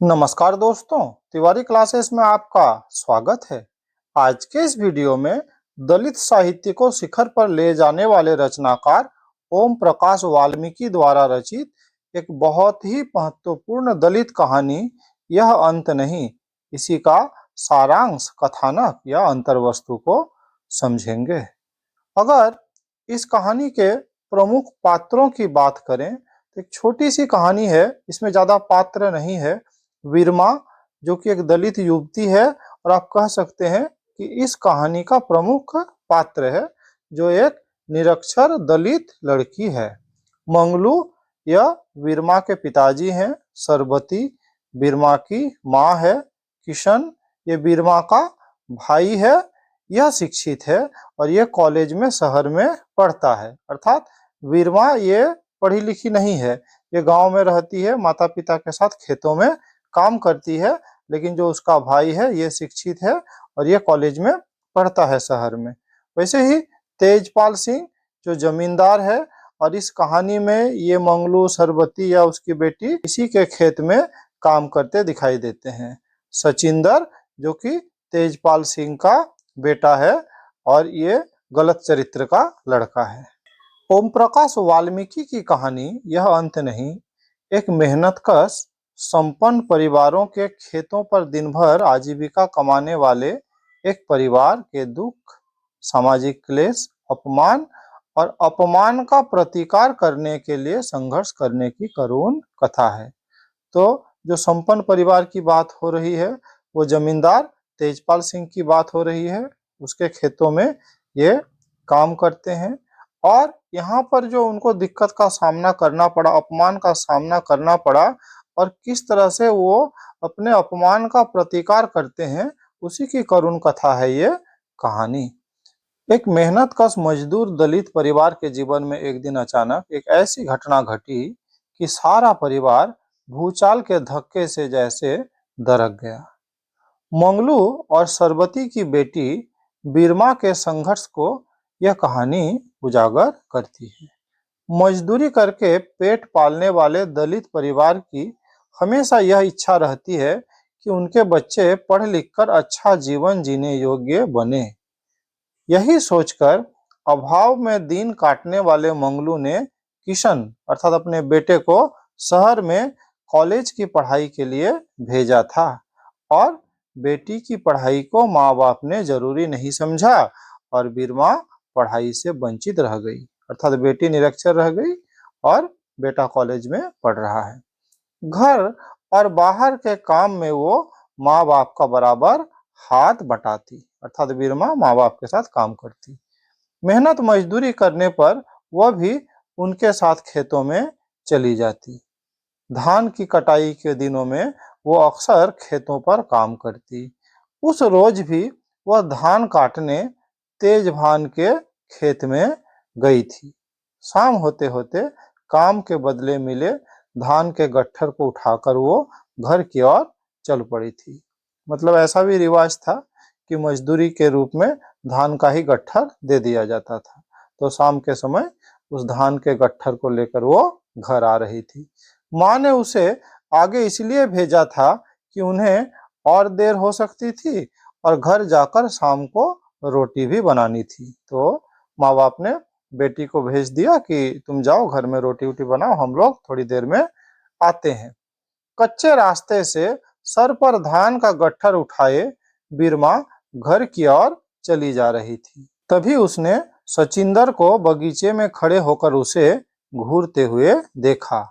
नमस्कार दोस्तों, तिवारी क्लासेस में आपका स्वागत है। आज के इस वीडियो में दलित साहित्य को शिखर पर ले जाने वाले रचनाकार ओम प्रकाश वाल्मीकि द्वारा रचित एक बहुत ही महत्वपूर्ण दलित कहानी यह अंत नहीं, इसी का सारांश कथानक या अंतर्वस्तु को समझेंगे। अगर इस कहानी के प्रमुख पात्रों की बात करें तो एक छोटी सी कहानी है, इसमें ज्यादा पात्र नहीं है। वीरमा जो कि एक दलित युवती है और आप कह सकते हैं कि इस कहानी का प्रमुख पात्र है, जो एक निरक्षर दलित लड़की है। मंगलू यह वीरमा के पिताजी हैं। सरबती वीरमा की माँ है। किशन ये वीरमा का भाई है। यह शिक्षित है और ये कॉलेज में शहर में पढ़ता है। अर्थात वीरमा ये पढ़ी लिखी नहीं है, ये गांव में रहती है, माता पिता के साथ खेतों में काम करती है। लेकिन जो उसका भाई है ये शिक्षित है और ये कॉलेज में पढ़ता है शहर में। वैसे ही तेजपाल सिंह जो जमींदार है, और इस कहानी में ये मंगलू सरबती या उसकी बेटी इसी के खेत में काम करते दिखाई देते हैं। सचिंदर जो कि तेजपाल सिंह का बेटा है और ये गलत चरित्र का लड़का है। ओम प्रकाश वाल्मीकि की कहानी यह अंत नहीं, एक मेहनतकश संपन्न परिवारों के खेतों पर दिन भर आजीविका कमाने वाले एक परिवार के दुख, सामाजिक क्लेश, अपमान और अपमान का प्रतिकार करने के लिए संघर्ष करने की करुण कथा है। तो जो संपन्न परिवार की बात हो रही है वो जमींदार तेजपाल सिंह की बात हो रही है। उसके खेतों में ये काम करते हैं और यहाँ पर जो उनको दिक्कत का सामना करना पड़ा, अपमान का सामना करना पड़ा और किस तरह से वो अपने अपमान का प्रतिकार करते हैं, उसी की करुण कथा है ये कहानी। एक मेहनतकश मजदूर दलित परिवार के जीवन में एक दिन अचानक एक ऐसी घटना घटी कि सारा परिवार भूचाल के धक्के से जैसे दरक गया। मंगलू और सरबती की बेटी बीरमा के संघर्ष को यह कहानी उजागर करती है। मजदूरी करके पेट पालने वाले दलित परिवार की हमेशा यह इच्छा रहती है कि उनके बच्चे पढ़ लिखकर अच्छा जीवन जीने योग्य बने। यही सोचकर अभाव में दिन काटने वाले मंगलू ने किशन अर्थात अपने बेटे को शहर में कॉलेज की पढ़ाई के लिए भेजा था और बेटी की पढ़ाई को माँ बाप ने जरूरी नहीं समझा और बीरमा पढ़ाई से वंचित रह गई। अर्थात बेटी निरक्षर रह गई और बेटा कॉलेज में पढ़ रहा है। घर और बाहर के काम में वो माँ बाप का बराबर हाथ बटाती, अर्थात बीरमा माँ बाप के साथ काम करती। मेहनत मजदूरी करने पर वह भी उनके साथ खेतों में चली जाती। धान की कटाई के दिनों में वो अक्सर खेतों पर काम करती। उस रोज भी वह धान काटने तेजभान के खेत में गई थी। शाम होते होते काम के बदले मिले धान के गट्ठर को उठाकर वो घर की ओर चल पड़ी थी। मतलब ऐसा भी रिवाज था कि मजदूरी के रूप में धान का ही गट्ठर दे दिया जाता था। तो शाम के समय उस धान के गट्ठर को लेकर वो घर आ रही थी। माँ ने उसे आगे इसलिए भेजा था कि उन्हें और देर हो सकती थी और घर जाकर शाम को रोटी भी बनानी थी। तो माँ बाप ने बेटी को भेज दिया कि तुम जाओ घर में रोटी वोटी बनाओ, हम लोग थोड़ी देर में आते हैं। कच्चे रास्ते से सर पर धान का गट्ठर उठाए बीरमा घर की ओर चली जा रही थी। तभी उसने सचिंदर को बगीचे में खड़े होकर उसे घूरते हुए देखा।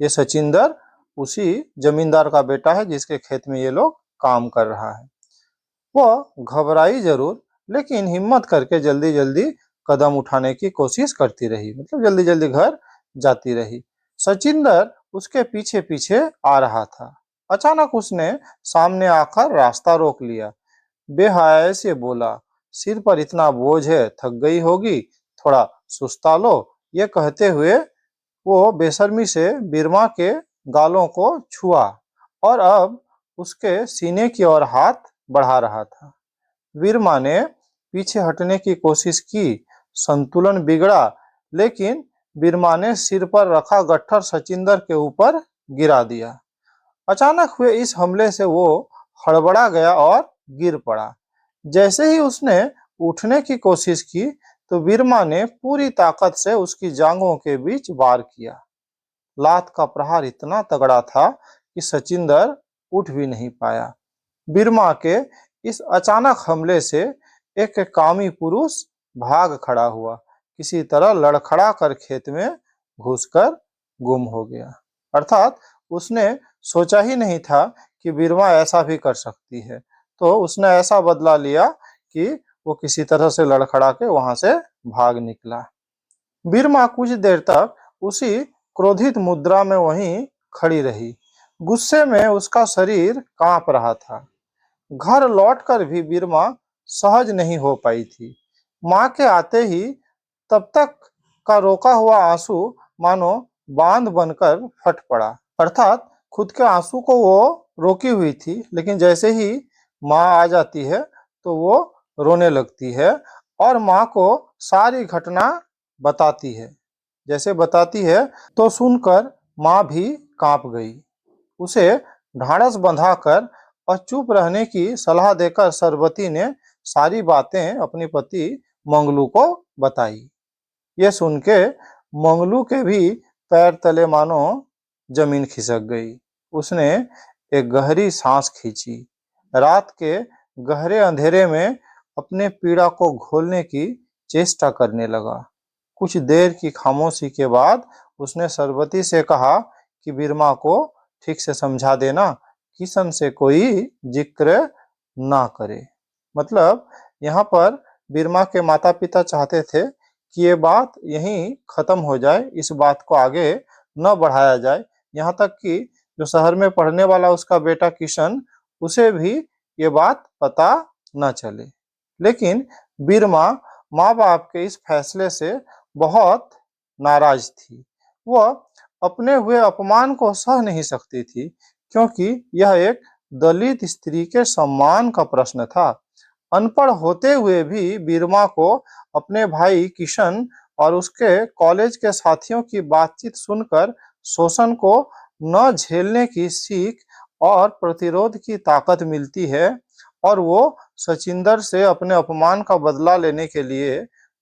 ये सचिंदर उसी जमींदार का बेटा है जिसके खेत में ये लोग काम कर रहा है। वह घबराई जरूर, लेकिन हिम्मत करके जल्दी जल्दी कदम उठाने की कोशिश करती रही, मतलब जल्दी जल्दी घर जाती रही। सचिंदर उसके पीछे पीछे आ रहा था। अचानक उसने सामने आकर रास्ता रोक लिया। बेहयाई से बोला, सिर पर इतना बोझ है, थक गई होगी, थोड़ा सुस्ता लो। ये कहते हुए वो बेशर्मी से बीरमा के गालों को छुआ और अब उसके सीने की ओर हाथ बढ़ा रहा था। बीरमा ने पीछे हटने की कोशिश की, संतुलन बिगड़ा, लेकिन बीरमा ने सिर पर रखा गट्ठर सचिंदर के ऊपर गिरा दिया। अचानक हुए इस हमले से वो हड़बड़ा गया और गिर पड़ा। जैसे ही उसने उठने की कोशिश की तो बीरमा ने पूरी ताकत से उसकी जांघों के बीच वार किया। लात का प्रहार इतना तगड़ा था कि सचिंदर उठ भी नहीं पाया। बीरमा के इस अचानक हमले से एक कामी पुरुष भाग खड़ा हुआ, किसी तरह लड़खड़ा कर खेत में घुसकर गुम हो गया। अर्थात उसने सोचा ही नहीं था कि बीरमा ऐसा भी कर सकती है, तो उसने ऐसा बदला लिया कि वो किसी तरह से लड़खड़ा के वहां से भाग निकला। बीरमा कुछ देर तक उसी क्रोधित मुद्रा में वहीं खड़ी रही। गुस्से में उसका शरीर कांप रहा था। घर लौटकर भी बीरमा सहज नहीं हो पाई थी। माँ के आते ही तब तक का रोका हुआ आंसू मानो बांध बनकर फट पड़ा। अर्थात खुद के आंसू को वो रोकी हुई थी, लेकिन जैसे ही माँ आ जाती है तो वो रोने लगती है और माँ को सारी घटना बताती है। जैसे बताती है तो सुनकर माँ भी कांप गई। उसे ढाढ़स बंधाकर और चुप रहने की सलाह देकर सरबती ने सारी बातें अपने पति मंगलू को बताई। ये सुन के मंगलू के भी पैर तले मानो जमीन खिसक गई। उसने एक गहरी सांस खींची। रात के गहरे अंधेरे में अपने पीड़ा को घोलने की चेष्टा करने लगा। कुछ देर की खामोशी के बाद उसने सरबती से कहा कि बीरमा को ठीक से समझा देना, किशन से कोई जिक्र ना करे। मतलब यहाँ पर बीरमा के माता पिता चाहते थे कि ये बात यहीं खत्म हो जाए, इस बात को आगे न बढ़ाया जाए, यहाँ तक कि जो शहर में पढ़ने वाला उसका बेटा किशन, उसे भी ये बात पता न चले। लेकिन बीरमा माँ बाप के इस फैसले से बहुत नाराज थी। वह अपने हुए अपमान को सह नहीं सकती थी, क्योंकि यह एक दलित स्त्री के सम्मान का प्रश्न था। अनपढ़ होते हुए भी बीरमा को अपने भाई किशन और उसके कॉलेज के साथियों की बातचीत सुनकर शोषण को न झेलने की सीख और प्रतिरोध की ताकत मिलती है, और वो सचिंदर से अपने अपमान का बदला लेने के लिए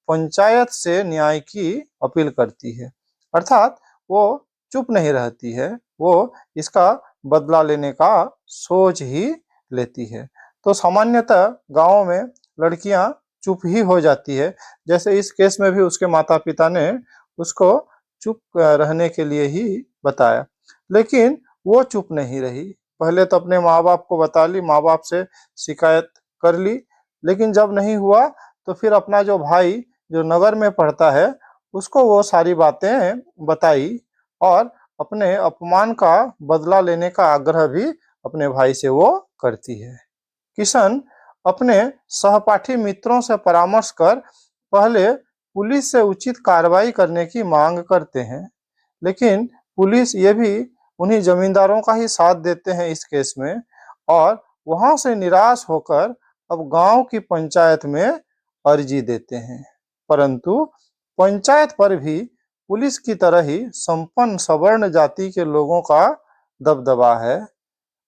पंचायत से न्याय की अपील करती है। अर्थात वो चुप नहीं रहती है, वो इसका बदला लेने का सोच ही लेती है। तो सामान्यतः गाँव में लड़कियां चुप ही हो जाती है। जैसे इस केस में भी उसके माता पिता ने उसको चुप रहने के लिए ही बताया, लेकिन वो चुप नहीं रही। पहले तो अपने माँ बाप को बता ली, माँ बाप से शिकायत कर ली, लेकिन जब नहीं हुआ तो फिर अपना जो भाई जो नगर में पढ़ता है उसको वो सारी बातें बताई और अपने अपमान का बदला लेने का आग्रह भी अपने भाई से वो करती है। किशन अपने सहपाठी मित्रों से परामर्श कर पहले पुलिस से उचित कार्रवाई करने की मांग करते हैं, लेकिन पुलिस ये भी उन्हीं जमींदारों का ही साथ देते हैं इस केस में, और वहां से निराश होकर अब गांव की पंचायत में अर्जी देते हैं। परंतु पंचायत पर भी पुलिस की तरह ही संपन्न सवर्ण जाति के लोगों का दबदबा है।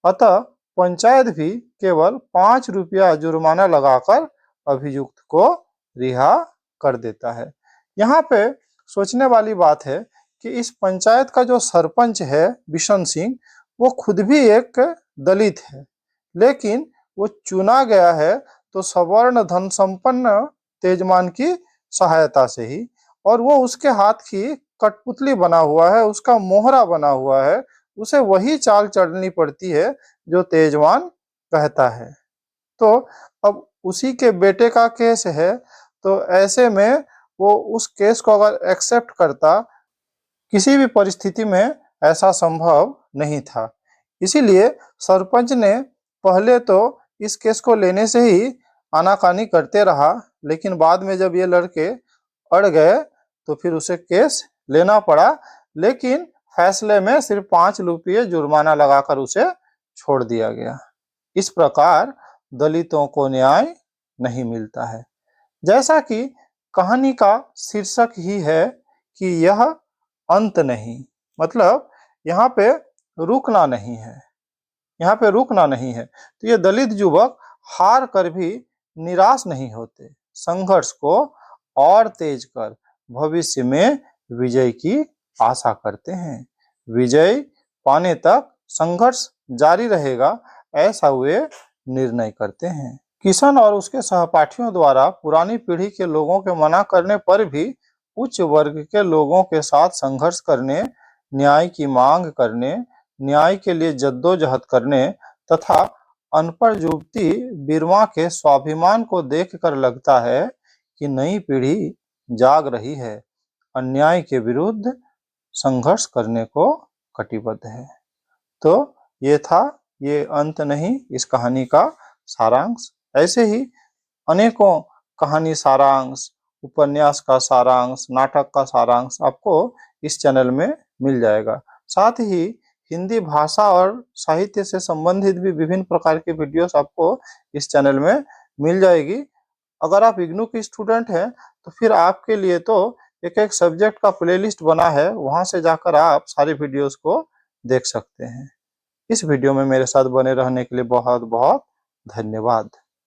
अतः पंचायत भी केवल 5 रुपया जुर्माना लगाकर अभियुक्त को रिहा कर देता है। यहाँ पे सोचने वाली बात है कि इस पंचायत का जो सरपंच है बिशन सिंह, वो खुद भी एक दलित है, लेकिन वो चुना गया है तो सवर्ण धन संपन्न तेजमान की सहायता से ही, और वो उसके हाथ की कठपुतली बना हुआ है, उसका मोहरा बना हुआ है। उसे वही चाल चलनी पड़ती है जो तेजवान कहता है। तो अब उसी के बेटे का केस है, तो ऐसे में वो उस केस को अगर एक्सेप्ट करता, किसी भी परिस्थिति में ऐसा संभव नहीं था। इसीलिए सरपंच ने पहले तो इस केस को लेने से ही आनाकानी करते रहा, लेकिन बाद में जब ये लड़के अड़ गए तो फिर उसे केस लेना पड़ा, लेकिन फैसले में सिर्फ 5 रुपये जुर्माना लगाकर उसे छोड़ दिया गया। इस प्रकार दलितों को न्याय नहीं मिलता है। जैसा कि कहानी का शीर्षक ही है कि यह अंत नहीं, मतलब यहाँ पे रुकना नहीं है। यहाँ पे रुकना नहीं है। तो ये दलित युवक हार कर भी निराश नहीं होते, संघर्ष को और तेज कर भविष्य में विजय की आशा करते हैं। विजय पाने तक संघर्ष जारी रहेगा, ऐसा वे निर्णय करते हैं। किशन और उसके सहपाठियों द्वारा पुरानी पीढ़ी के लोगों के मना करने पर भी उच्च वर्ग के लोगों के साथ संघर्ष करने, न्याय की मांग करने, न्याय के लिए जद्दोजहद करने तथा अनपढ़ युवती बीरवा के स्वाभिमान को देखकर लगता है कि नई पीढ़ी जाग रही है, अन्याय के विरुद्ध संघर्ष करने को कटिबद्ध है। तो ये था, ये अंत नहीं इस कहानी का सारांश। ऐसे ही अनेकों कहानी सारांश, उपन्यास का सारांश, नाटक का सारांश आपको इस चैनल में मिल जाएगा। साथ ही हिंदी भाषा और साहित्य से संबंधित भी विभिन्न प्रकार के वीडियोस आपको इस चैनल में मिल जाएगी। अगर आप इग्नू के स्टूडेंट हैं तो फिर आपके लिए तो एक एक सब्जेक्ट का प्लेलिस्ट बना है, वहां से जाकर आप सारी वीडियोस को देख सकते हैं। इस वीडियो में मेरे साथ बने रहने के लिए बहुत बहुत धन्यवाद।